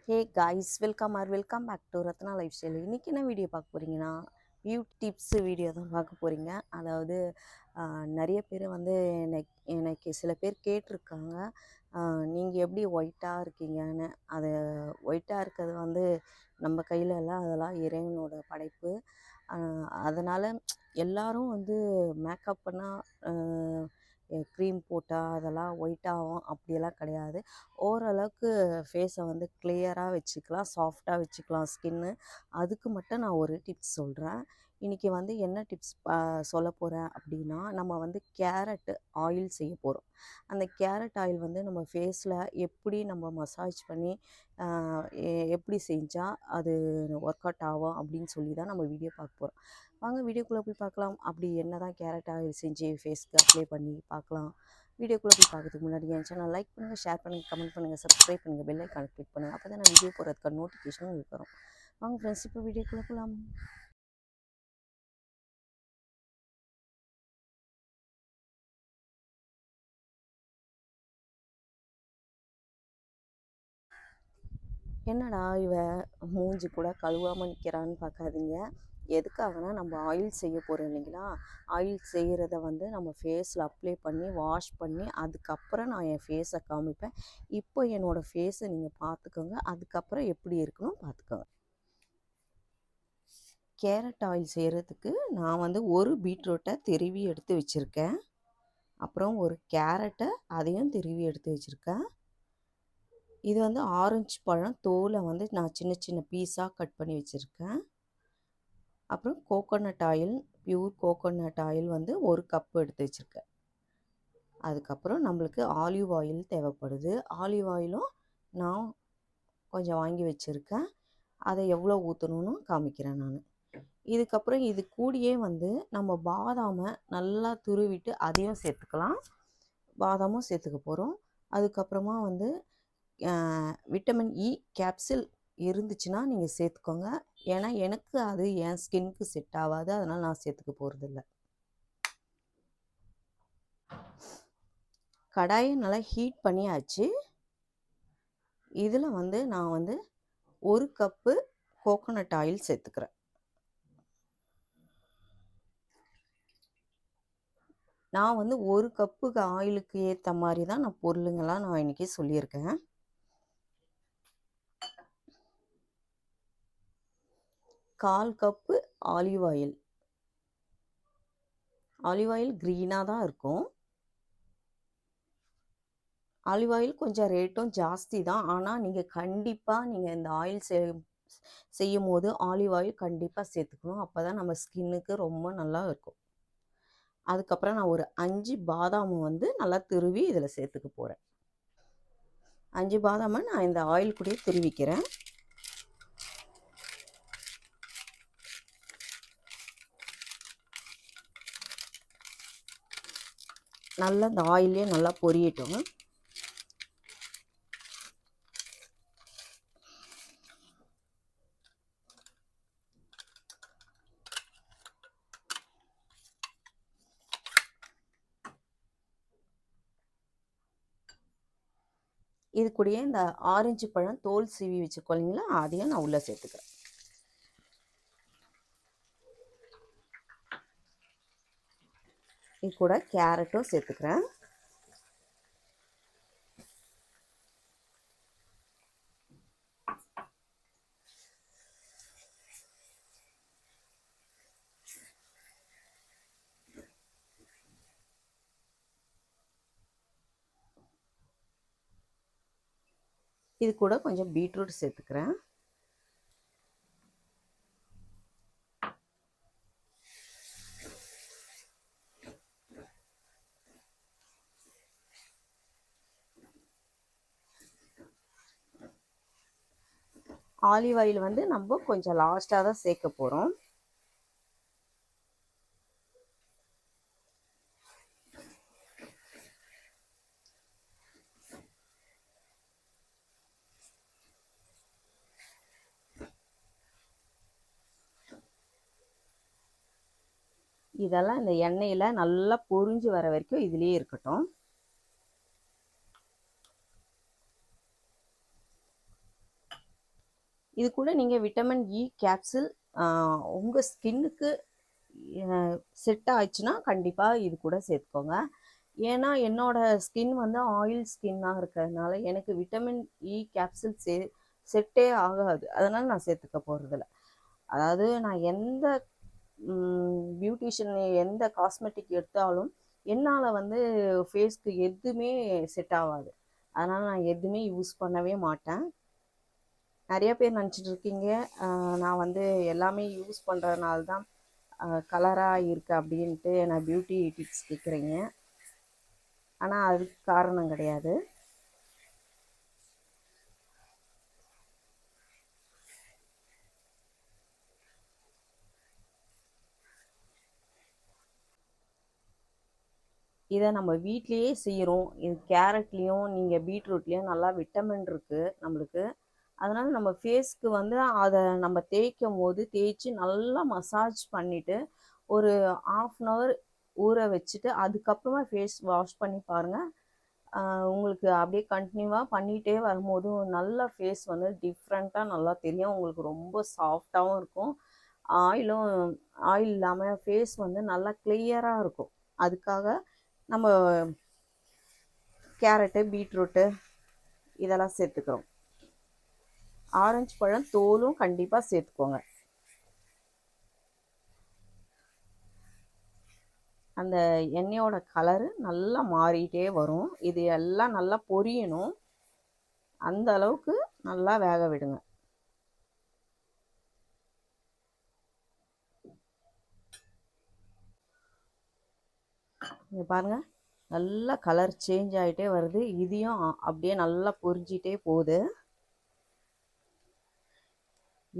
Hey guys, welcome back to Ratna lifestyle. இன்றைக்கி என்ன video பார்க்க போகிறீங்கன்னா, பியூட்டி டிப்ஸு வீடியோ தான் பார்க்க போகிறீங்க. அதாவது நிறைய பேர் வந்து எனக்கு சில பேர் கேட்டிருக்காங்க, நீங்கள் எப்படி ஒயிட்டாக இருக்கீங்கன்னு. அது ஒயிட்டாக இருக்கிறது வந்து நம்ம கையில் இல்லை, அதெல்லாம் இறைவனோட படைப்பு. அதனால் எல்லாரும் வந்து மேக்கப் பண்ணால் க்ரீம் போட்டால் அதெல்லாம் ஒயிட் ஆகும் அப்படியெல்லாம் கிடையாது. ஓரளவுக்கு ஃபேஸை வந்து கிளியராக வச்சுக்கலாம், சாஃப்டாக வச்சுக்கலாம் ஸ்கின்னு. அதுக்கு மட்டும் நான் ஒரு டிப்ஸ் சொல்கிறேன். இன்றைக்கி வந்து என்ன டிப்ஸ் சொல்ல போகிறேன் அப்படின்னா, நம்ம வந்து கேரட் ஆயில் செய்ய போகிறோம். அந்த கேரட் ஆயில் வந்து நம்ம ஃபேஸில் எப்படி நம்ம மசாஜ் பண்ணி எப்படி செஞ்சால் அது ஒர்க் அவுட் ஆகும் அப்படின்னு சொல்லி தான் நம்ம வீடியோ பார்க்க போகிறோம். வாங்க வீடியோக்குள்ளே போய் பார்க்கலாம். அப்படி என்ன தான் கேரட் ஆயில் செஞ்சு ஃபேஸ்க்கு அப்ளை பண்ணி பார்க்கலாம். வீடியோக்குள்ளே போய் பார்க்கறதுக்கு முன்னாடி என் சேனல் லைக் பண்ணுங்கள், ஷேர் பண்ணுங்கள், கமெண்ட் பண்ணுங்கள், சப்ஸ்கிரைப் பண்ணுங்கள், பெல் ஐக்கானை கிளிக் பண்ணுங்கள். அப்போ தான் நான் வீடியோ போடுறதுக்கான நோட்டிஃபிகேஷன் உங்களுக்கு வரும். வாங்க ஃப்ரெண்ட்ஸ், இப்போ வீடியோக்குள்ளே போகலாம். என்னடா இவ மூஞ்சி கூட கழுவாமல் நிற்கிறான்னு பார்க்காதீங்க. எதுக்காகனா, நம்ம ஆயில் செய்ய போகிறோம் இல்லைங்களா. ஆயில் செய்கிறத வந்து நம்ம ஃபேஸில் அப்ளை பண்ணி வாஷ் பண்ணி அதுக்கப்புறம் நான் என் ஃபேஸை காமிப்பேன். இப்போ என்னோடய ஃபேஸை நீங்கள் பார்த்துக்கோங்க, அதுக்கப்புறம் எப்படி இருக்கணும் பார்த்துக்கோங்க. கேரட் ஆயில் செய்கிறதுக்கு நான் வந்து ஒரு பீட்ரூட்டை திருவி எடுத்து வச்சுருக்கேன். அப்புறம் ஒரு கேரட்டை அதையும் திருவி எடுத்து வச்சுருக்கேன். இது வந்து ஆரஞ்சு பழம் தோலை வந்து நான் சின்ன சின்ன பீஸாக கட் பண்ணி வச்சுருக்கேன். அப்புறம் coconut oil, pure coconut oil வந்து ஒரு கப் எடுத்து வச்சுருக்கேன். அதுக்கப்புறம் நம்மளுக்கு ஆலிவ் ஆயில் தேவைப்படுது. ஆலிவ் ஆயிலும் நான் கொஞ்சம் வாங்கி வச்சுருக்கேன். அதை எவ்வளோ ஊற்றணுன்னு காமிக்கிறேன் நான். இதுக்கப்புறம் இது கூடயே வந்து நம்ம பாதாமை நல்லா துருவிட்டு அதையும் சேர்த்துக்கலாம். பாதாமும் சேர்த்துக்க போகிறோம். அதுக்கப்புறமா வந்து விட்டமின் இ கேப்சில் இருந்துச்சுன்னா நீங்கள் சேர்த்துக்கோங்க. ஏன்னா எனக்கு அது என் ஸ்கின்னுக்கு செட் ஆகாது, அதனால் நான் சேர்த்துக்க போகிறதில்ல. கடாயை நல்லா ஹீட் பண்ணியாச்சு. இதில் வந்து நான் வந்து ஒரு கப்பு கோகோனட் ஆயில் சேர்த்துக்கிறேன். நான் வந்து ஒரு கப்புக்கு ஆயிலுக்கு ஏற்ற மாதிரி தான் நான் பொருளுங்கள்லாம் நான் இன்றைக்கி சொல்லியிருக்கேன். கால் cup olive oil. Olive oil க்ரீனாக தான் இருக்கும். ஆலிவ் ஆயில் கொஞ்சம் ரேட்டும் ஜாஸ்தி தான். ஆனால் நீங்கள் கண்டிப்பாக நீங்கள் இந்த ஆயில் செய்யும் போது ஆலிவ் ஆயில் கண்டிப்பாக சேர்த்துக்கணும். அப்போ தான் நம்ம ஸ்கின்னுக்கு ரொம்ப நல்லா இருக்கும். அதுக்கப்புறம் நான் ஒரு 5 பாதாம் வந்து நல்லா துருவி இதில் சேர்த்துக்க போகிறேன். 5 பாதாமை நான் இந்த ஆயில் கூடயே துருவிக்கிறேன். நல்லா இந்த ஆயிலே நல்லா பொரியட்டும். இது கூடயே இந்த ஆரஞ்சு பழம் தோல் சீவி வச்சுருக்கோம் இல்லைங்களா, அதையும் நான் உள்ளே சேர்த்துக்கிறேன். இது கூட கேரட்டும் சேர்த்துக்கிறேன். இது கூட கொஞ்சம் பீட்ரூட் சேர்த்துக்கிறேன். ஆலிவ் ஆயில் வந்து நம்ம கொஞ்சம் லாஸ்ட்டாக தான் சேர்க்க போகிறோம். இதெல்லாம் இந்த எண்ணெயில் நல்லா பொரிஞ்சு வர வரைக்கும் இதுலேயே இருக்கட்டும். இது கூட நீங்கள் விட்டமின் இ கேப்சூல் உங்கள் ஸ்கின்னுக்கு செட் ஆயிடுச்சுன்னா கண்டிப்பாக இது கூட சேர்த்துக்கோங்க. ஏன்னா என்னோட ஸ்கின் வந்து ஆயில் ஸ்கின்னாக இருக்கிறதுனால எனக்கு விட்டமின் இ கேப்சூல் செட்டே ஆகாது. அதனால் நான் சேர்த்துக்க போகிறதில்ல. அதாவது நான் எந்த பியூட்டிஷியன் எந்த காஸ்மெட்டிக் எடுத்தாலும் என்னால் வந்து ஃபேஸ்க்கு எதுவுமே செட் ஆகாது. அதனால் நான் எதுவுமே யூஸ் பண்ணவே மாட்டேன். நிறைய பேர் நினச்சிட்டு இருக்கீங்க நான் வந்து எல்லாமே யூஸ் பண்ணுறதுனால தான் கலராக இருக்குது அப்படின்ட்டு நான் பியூட்டி டிப்ஸ் கேட்குறீங்க. ஆனால் அதுக்கு காரணம் கிடையாது. இதை நம்ம வீட்லேயே செய்கிறோம். இது கேரட்லேயும் நீங்கள் பீட்ரூட்லேயும் நல்லா விட்டமின் இருக்குது நம்மளுக்கு. அதனால் நம்ம ஃபேஸ்க்கு வந்து அதை நம்ம தேய்க்கும் போது தேய்ச்சி நல்லா மசாஜ் பண்ணிவிட்டு ஒரு 1/2 hour ஊற வச்சுட்டு அதுக்கப்புறமா ஃபேஸ் வாஷ் பண்ணி பாருங்கள். உங்களுக்கு அப்படியே கண்டினியூவாக பண்ணிகிட்டே வரும்போது நல்ல ஃபேஸ் வந்து டிஃப்ரெண்ட்டாக நல்லா தெரியும். உங்களுக்கு ரொம்ப சாஃப்டாகவும் இருக்கும். ஆயில் இல்லாமல் ஃபேஸ் வந்து நல்லா கிளியராக இருக்கும். அதுக்காக நம்ம கேரட்டு பீட்ரூட்டு இதெல்லாம் சேர்த்துக்கிறோம். ஆரஞ்சு பழம் தோலும் கண்டிப்பாக சேர்த்துக்கோங்க. அந்த எண்ணெயோட கலரு நல்லா மாறிட்டே வரும். இது எல்லாம் நல்லா பொரியணும். அந்த அளவுக்கு நல்லா வேக விடுங்க. இங்கே பாருங்கள், நல்லா கலர் சேஞ்ச் ஆகிட்டே வருது. இதையும் அப்படியே நல்லா பொரிஞ்சிட்டே போகுது.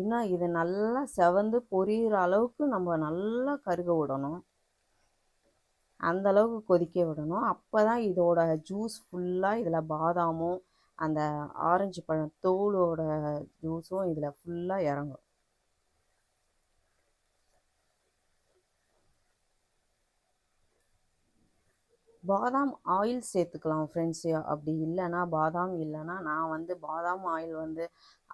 இன்னும் இது நல்லா செவந்து பொரியிற அளவுக்கு நம்ம நல்லா கருக விடணும். அந்த அளவுக்கு கொதிக்க விடணும். அப்போ தான் இதோட ஜூஸ் ஃபுல்லாக இதில் பாதாமும் அந்த ஆரஞ்சு பழம் தோலோட ஜூஸும் இதில் ஃபுல்லாக இறங்கும். பாதாம் ஆயில் சேர்த்துக்கலாம் ஃப்ரெண்ட்ஸு. அப்படி இல்லைன்னா பாதாம் இல்லைன்னா நான் வந்து பாதாம் ஆயில் வந்து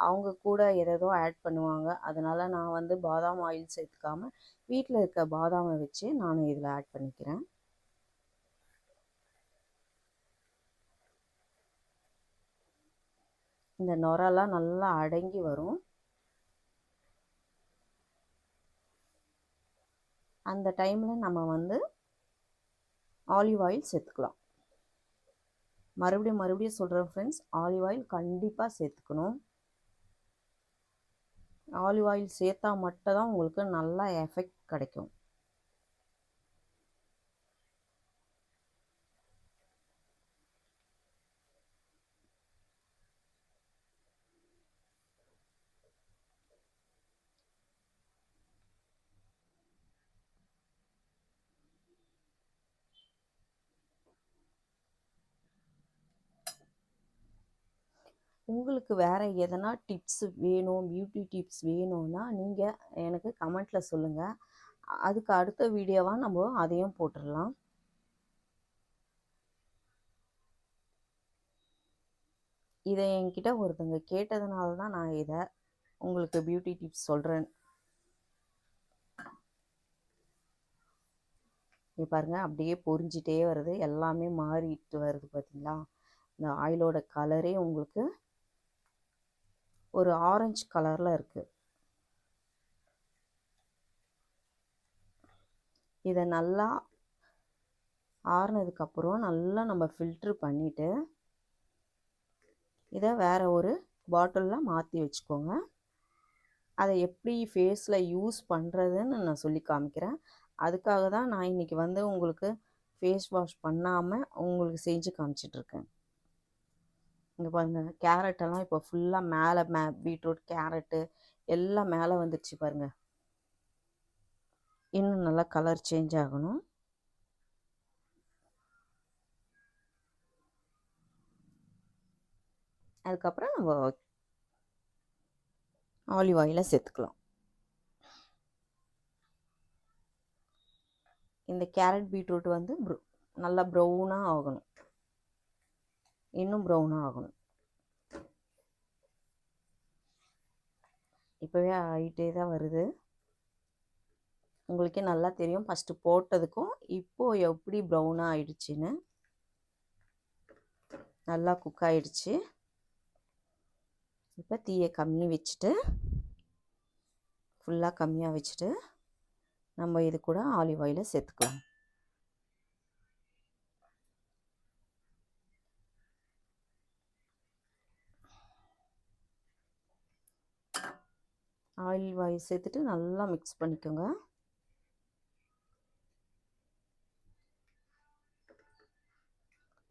அவங்க கூட ஏதேதோ ஆட் பண்ணுவாங்க. அதனால் நான் வந்து பாதாம் ஆயில் சேர்த்துக்காமல் வீட்டில் இருக்க பாதாமை வச்சு நான் இதில் ஆட் பண்ணிக்கிறேன். இந்த நுரெல்லாம் நல்லா அடங்கி வரும். அந்த டைமில் நம்ம வந்து ஆலிவ் ஆயில் சேர்த்துக்கலாம். மறுபடியும் சொல்கிறேன் ஃப்ரெண்ட்ஸ், ஆலிவ் ஆயில் கண்டிப்பாக சேர்த்துக்கணும். ஆலிவ் ஆயில் சேர்த்தா மட்டும் தான் உங்களுக்கு நல்லா எஃபெக்ட் கிடைக்கும். உங்களுக்கு வேறு எதனா டிப்ஸ் வேணும், பியூட்டி டிப்ஸ் வேணும்னா நீங்கள் எனக்கு கமெண்ட்டில் சொல்லுங்கள். அதுக்கு அடுத்த வீடியோவாக நம்ம அதையும் போட்டுடலாம். இதை என்கிட்ட ஒருத்தங்க கேட்டதுனால தான் நான் இதை உங்களுக்கு பியூட்டி டிப்ஸ் சொல்கிறேன். பாருங்கள், அப்படியே பொரிஞ்சிட்டே வருது. எல்லாமே மாறிட்டு வருது பார்த்தீங்களா? இந்த ஆயிலோட கலரே உங்களுக்கு ஒரு ஆரஞ்சு கலரில் இருக்குது. இதை நல்லா ஆறுனதுக்கப்புறம் நல்லா நம்ம ஃபில்ட்ரு பண்ணிவிட்டு இதை வேறு ஒரு பாட்டிலில் மாற்றி வச்சுக்கோங்க. அதை எப்படி ஃபேஸில் யூஸ் பண்ணுறதுன்னு நான் சொல்லி காமிக்கிறேன். அதுக்காக தான் நான் இன்றைக்கி வந்து உங்களுக்கு ஃபேஸ் வாஷ் பண்ணாமல் உங்களுக்கு செஞ்சு காமிச்சிட்ருக்கேன். இங்கே பாருங்கள், கேரட்டெல்லாம் இப்போ ஃபுல்லாக மேலே பீட்ரூட் கேரட்டு எல்லாம் மேலே வந்துடுச்சு பாருங்கள். இன்னும் நல்லா கலர் சேஞ்ச் ஆகணும். அதுக்கப்புறம் நம்ம ஆலிவ் ஆயிலை சேர்த்துக்கலாம். இந்த கேரட் பீட்ரூட் வந்து நல்லா ப்ரௌனாக ஆகணும். இன்னும் ப்ரௌனாக ஆகணும். இப்போவே ஆகிட்டே தான் வருது. உங்களுக்கே நல்லா தெரியும் ஃபஸ்ட்டு போட்டதுக்கும் இப்போது எப்படி ப்ரௌனாக ஆயிடுச்சின்னு. நல்லா குக் ஆகிடுச்சு. இப்போ தீயை கம்மி வச்சுட்டு, ஃபுல்லாக கம்மியாக வச்சுட்டு நம்ம இது கூட ஆலிவ் ஆயிலை சேர்த்துக்கலாம். ஆலிவ் ஆயில் சேர்த்துட்டு நல்லா மிக்ஸ் பண்ணிக்கோங்க.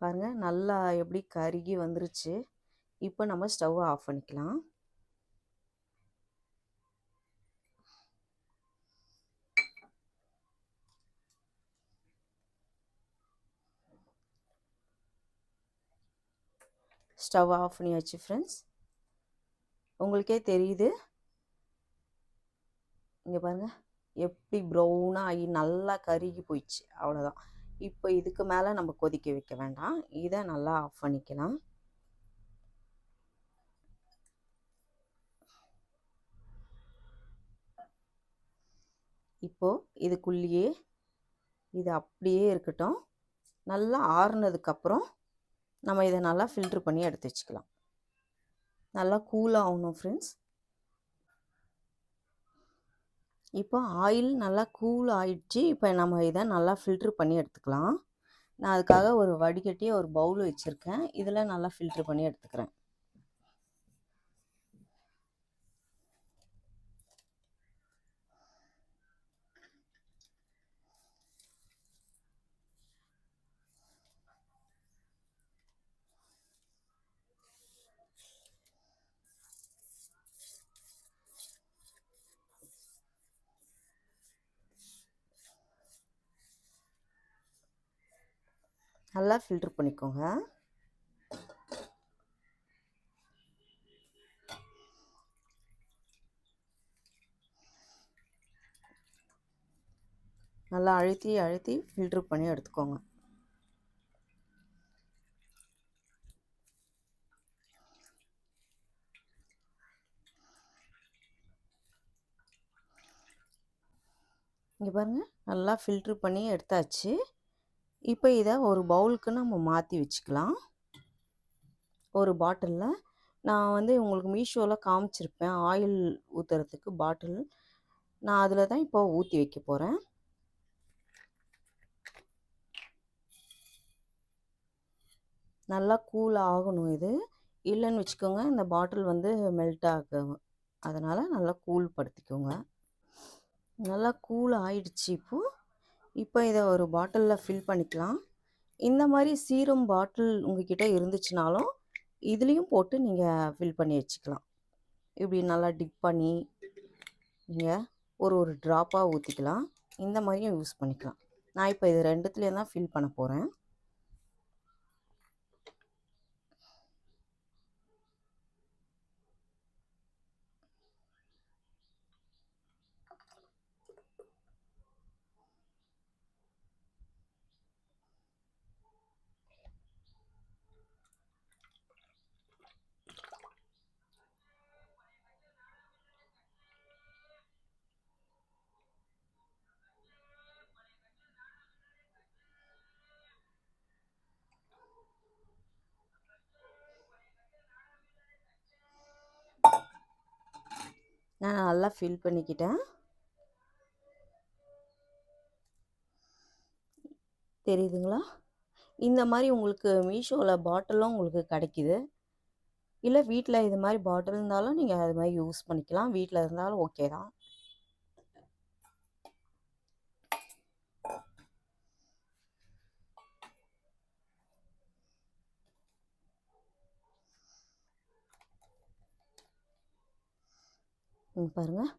பாருங்கள் நல்லா எப்படி கருகி வந்துருச்சு. இப்போ நம்ம ஸ்டவ்வை ஆஃப் பண்ணிக்கலாம். ஸ்டவ் ஆஃப் பண்ணியாச்சு ஃப்ரெண்ட்ஸ். உங்களுக்கே தெரியுது, இங்கே பாருங்கள் எப்படி ப்ரௌனாக ஆகி நல்லா கருகி போயிடுச்சு. அவ்வளோதான். இப்போ இதுக்கு மேலே நம்ம கொதிக்க வைக்க வேண்டாம். இதை நல்லா ஆஃப் பண்ணிக்கலாம். இப்போது இதுக்குள்ளேயே இது அப்படியே இருக்கட்டும். நல்லா ஆறுனதுக்கப்புறம் நம்ம இதை நல்லா ஃபில்ட்ரு பண்ணி எடுத்து வச்சுக்கலாம். நல்லா கூலாக ஆகணும் ஃப்ரெண்ட்ஸ். இப்போ ஆயில் நல்லா கூல் ஆயிடுச்சு. இப்போ நம்ம இதை நல்லா ஃபில்ட்ரு பண்ணி எடுத்துக்கலாம். நான் அதுக்காக ஒரு வடிகட்டி ஒரு பவுல் வச்சுருக்கேன். இதில் நல்லா ஃபில்ட்ரு பண்ணி எடுத்துக்கிறேன். நல்லா ஃபில்ட்ரு பண்ணிக்கோங்க. நல்லா அழுத்தி அழுத்தி ஃபில்ட்ரு பண்ணி எடுத்துக்கோங்க. இங்கே பாருங்கள் நல்லா ஃபில்ட்ரு பண்ணி எடுத்தாச்சு. இப்போ இதை ஒரு பவுலுக்கு நம்ம மாற்றி வச்சுக்கலாம். ஒரு பாட்டிலில் நான் வந்து உங்களுக்கு மீஷோவில் காமிச்சிருப்பேன் ஆயில் ஊற்றுறதுக்கு பாட்டில். நான் அதில் தான் இப்போ ஊற்றி வைக்க போகிறேன். நல்லா கூல் ஆகணும். இது இல்லைன்னு வச்சுக்கோங்க, இந்த பாட்டில் வந்து மெல்ட் ஆகும். அதனால் நல்லா கூல் படுத்திக்கோங்க. நல்லா கூல் ஆயிடுச்சு. இப்போ இதை ஒரு பாட்டிலில் ஃபில் பண்ணிக்கலாம். இந்த மாதிரி சீரம் பாட்டில் உங்ககிட்ட இருந்துச்சுனாலும் இதுலேயும் போட்டு நீங்கள் ஃபில் பண்ணி வச்சுக்கலாம். இப்படி நல்லா டிப் பண்ணி நீங்கள் ஒரு ட்ராப்பாக ஊற்றிக்கலாம். இந்த மாதிரியும் யூஸ் பண்ணிக்கலாம். நான் இப்போ இது ரெண்டுத்துலேயும் தான் ஃபில் பண்ண போகிறேன். நான் நல்லா ஃபில் பண்ணிக்கிட்டேன். தெரியுதுங்களா? இந்த மாதிரி உங்களுக்கு மீஷோவில் பாட்டிலும் உங்களுக்கு கிடைக்கிது. இல்லை வீட்டில் இது மாதிரி பாட்டில் இருந்தாலும் நீங்கள் அது மாதிரி யூஸ் பண்ணிக்கலாம். வீட்டில் இருந்தாலும் ஓகே தான். பாருங்கள்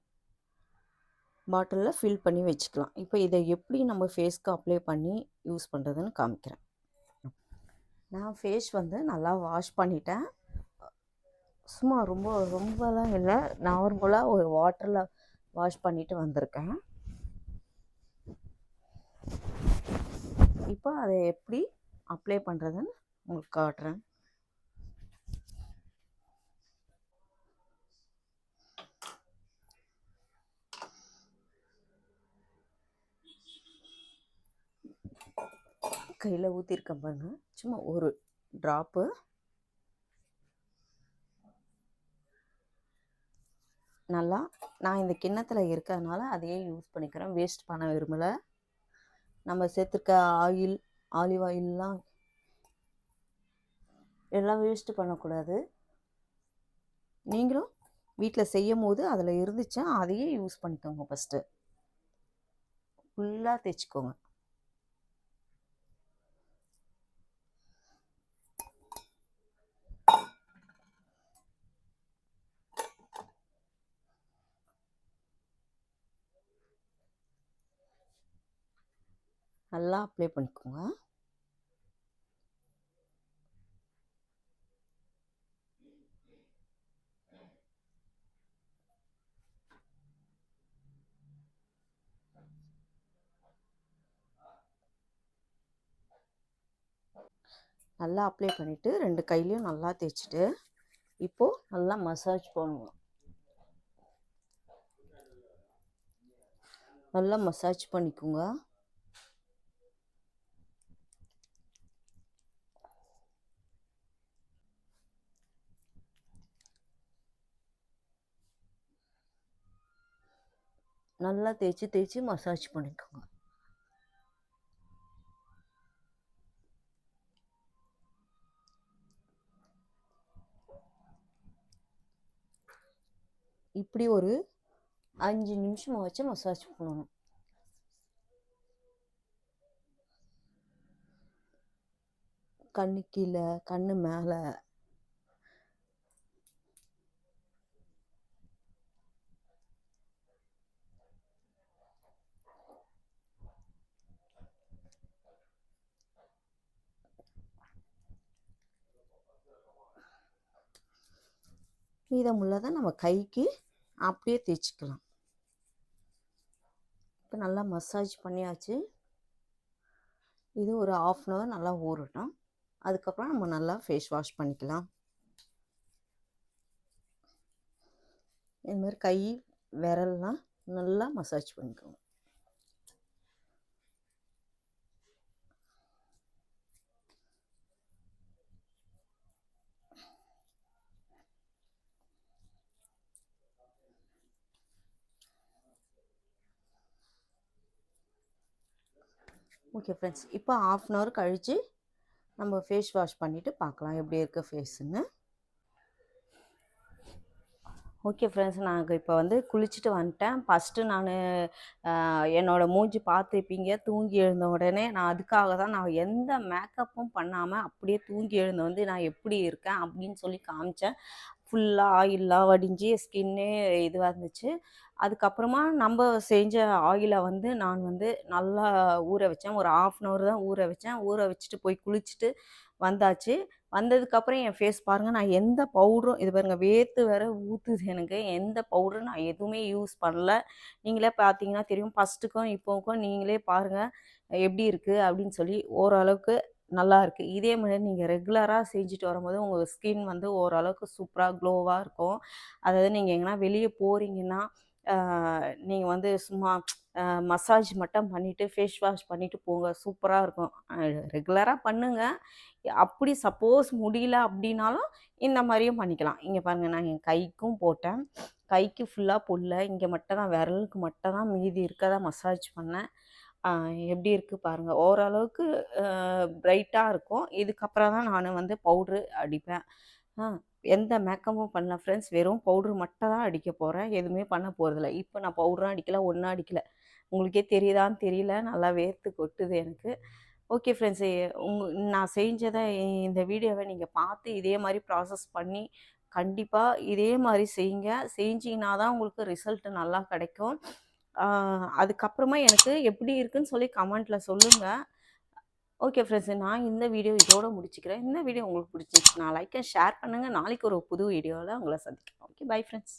பாட்டிலில் ஃபில் பண்ணி வச்சுக்கலாம். இப்போ இதை எப்படி நம்ம ஃபேஸ்க்கு அப்ளை பண்ணி யூஸ் பண்ணுறதுன்னு காமிக்கிறேன். நான் ஃபேஸ் வந்து நல்லா வாஷ் பண்ணிட்டேன். சும்மா ரொம்பலாம் இல்லை, நார்மலாக ஒரு வாட்டரில் வாஷ் பண்ணிவிட்டு வந்திருக்கேன். இப்போ அதை எப்படி அப்ளை பண்ணுறதுன்னு உங்களுக்கு காட்டுறேன். கையில் ஊற்றிருக்கேன் பாருங்க, சும்மா ஒரு ட்ராப்பு. நல்லா நான் இந்த கிண்ணத்தில் இருக்கிறதுனால அதையே யூஸ் பண்ணிக்கிறேன், வேஸ்ட் பண்ண விரும்பலை. நம்ம சேர்த்துருக்க ஆயில், ஆலிவ் ஆயிலெலாம் எல்லாம் வேஸ்ட்டு பண்ணக்கூடாது. நீங்களும் வீட்டில் செய்யும் போது அதில் இருந்துச்சா அதையே யூஸ் பண்ணிக்கோங்க. ஃபஸ்ட்டு ஃபுல்லாக தேய்ச்சிக்கோங்க. நல்லா அப்ளை பண்ணிக்கோங்க. நல்லா அப்ளை பண்ணிவிட்டு 2 கையிலையும் நல்லா தேய்ச்சிட்டு இப்போது நல்லா மசாஜ் பண்ணுவோம். நல்லா மசாஜ் பண்ணிக்கோங்க. நல்லா தேய்ச்சி மசாஜ் பண்ணிக்கோங்க. இப்படி ஒரு 5 நிமிஷம் வச்சு மசாஜ் பண்ணணும். கண்ணு கீழே, கண்ணு மேலே, மீதமுள்ளதை நம்ம கைக்கு அப்படியே தேய்ச்சிக்கலாம். இப்போ நல்லா மசாஜ் பண்ணியாச்சு. இது ஒரு 1/2 அன் ஹவர் நல்லா ஊறட்டும். அதுக்கப்புறம் நம்ம நல்லா ஃபேஸ் வாஷ் பண்ணிக்கலாம். இது மாதிரி கை விரல்லாம் நல்லா மசாஜ் பண்ணிக்கோங்க. ஓகே ஃப்ரெண்ட்ஸ், இப்போ 1/2 அன் ஹவர் கழித்து நம்ம ஃபேஸ் வாஷ் பண்ணிவிட்டு பார்க்கலாம் எப்படி இருக்குது ஃபேஸுன்னு. ஓகே ஃப்ரெண்ட்ஸ், நாங்கள் இப்போ வந்து குளிச்சுட்டு வந்துட்டேன். ஃபஸ்ட்டு நான் என்னோடய மூஞ்சி பார்த்துருப்பீங்க. தூங்கி எழுந்த உடனே நான் அதுக்காக தான் நான் எந்த மேக்கப்பும் பண்ணாமல் அப்படியே தூங்கி எழுந்த வந்து நான் எப்படி இருக்கேன் அப்படின்னு சொல்லி காமிச்சேன். ஃபுல்லாக ஆயிலெலாம் வடிஞ்சு ஸ்கின்னே இதுவாக இருந்துச்சு. அதுக்கப்புறமா நம்ம செஞ்ச ஆயிலை வந்து நான் வந்து நல்லா ஊற வச்சேன். ஒரு 1/2 அன் ஹவர் தான் ஊற வச்சேன். ஊற வச்சுட்டு போய் குளிச்சுட்டு வந்தாச்சு. வந்ததுக்கப்புறம் என் ஃபேஸ் பாருங்கள், நான் எந்த பவுடரும் இது பாருங்கள் வேர்த்து வேற ஊற்றுது எனக்கு. எந்த பவுடரும் நான் எதுவுமே யூஸ் பண்ணல. நீங்களே பார்த்தீங்கன்னா தெரியும். ஃபஸ்ட்டுக்கும் இப்போவுக்கும் நீங்களே பாருங்கள் எப்படி இருக்குது அப்படின்னு சொல்லி. ஓரளவுக்கு நல்லா இருக்குது. இதே மாதிரி நீங்கள் ரெகுலராக செஞ்சுட்டு வரும்போது உங்கள் ஸ்கின் வந்து ஓரளவுக்கு சூப்பராக க்ளோவாக இருக்கும். அதாவது நீங்கள் எங்கன்னா வெளியே போகிறீங்கன்னா நீங்கள் வந்து சும்மா மசாஜ் மட்டும் பண்ணிவிட்டு ஃபேஸ் வாஷ் பண்ணிவிட்டு போங்க, சூப்பராக இருக்கும். ரெகுலராக பண்ணுங்கள். அப்படி சப்போஸ் முடியல அப்படின்னாலும் இந்த மாதிரியும் பண்ணிக்கலாம். இங்கே பாருங்கள், நான் என் கைக்கும் போட்டேன். கைக்கு ஃபுல்லாக போடல, இங்கே மட்டும் தான் விரலுக்கு மட்டும் தான் மீதி இருக்கதான் மசாஜ் பண்ணேன். எப்படி இருக்குது பாருங்கள். ஓரளவுக்கு பிரைட்டாக இருக்கும். இதுக்கப்புறம் தான் நான் வந்து பவுட்ரு அடிப்பேன். எந்த மேக்கப்பும் பண்ணல ஃப்ரெண்ட்ஸ். வெறும் பவுட்ரு மட்டும் தான் அடிக்க போகிறேன். எதுவுமே பண்ண போகிறதில்ல. இப்போ நான் பவுடரும் அடிக்கல, ஒன்றும் அடிக்கல. உங்களுக்கே தெரியுதான்னு தெரியல, நல்லா வேர்த்து கொட்டுது எனக்கு. ஓகே ஃப்ரெண்ட்ஸ், நான் செஞ்சதை இந்த வீடியோவை நீங்கள் பார்த்து இதே மாதிரி ப்ராசஸ் பண்ணி கண்டிப்பாக இதே மாதிரி செய்யுங்க. செஞ்சிங்கன்னா தான் உங்களுக்கு ரிசல்ட்டு நல்லா கிடைக்கும். அதுக்கப்புறமா எனக்கு எப்படி இருக்குன்னு சொல்லி கமெண்ட்டில் சொல்லுங்கள். ஓகே ஃப்ரெண்ட்ஸ், நான் இந்த வீடியோ இதோட முடிச்சுக்கிறேன். இந்த வீடியோ உங்களுக்கு பிடிச்சிருந்துச்சுன்னா லைக் அண்ட் ஷேர் பண்ணுங்கள். நாளைக்கு ஒரு புது வீடியோவில் உங்களை சந்திக்கிறேன். Okay, bye friends.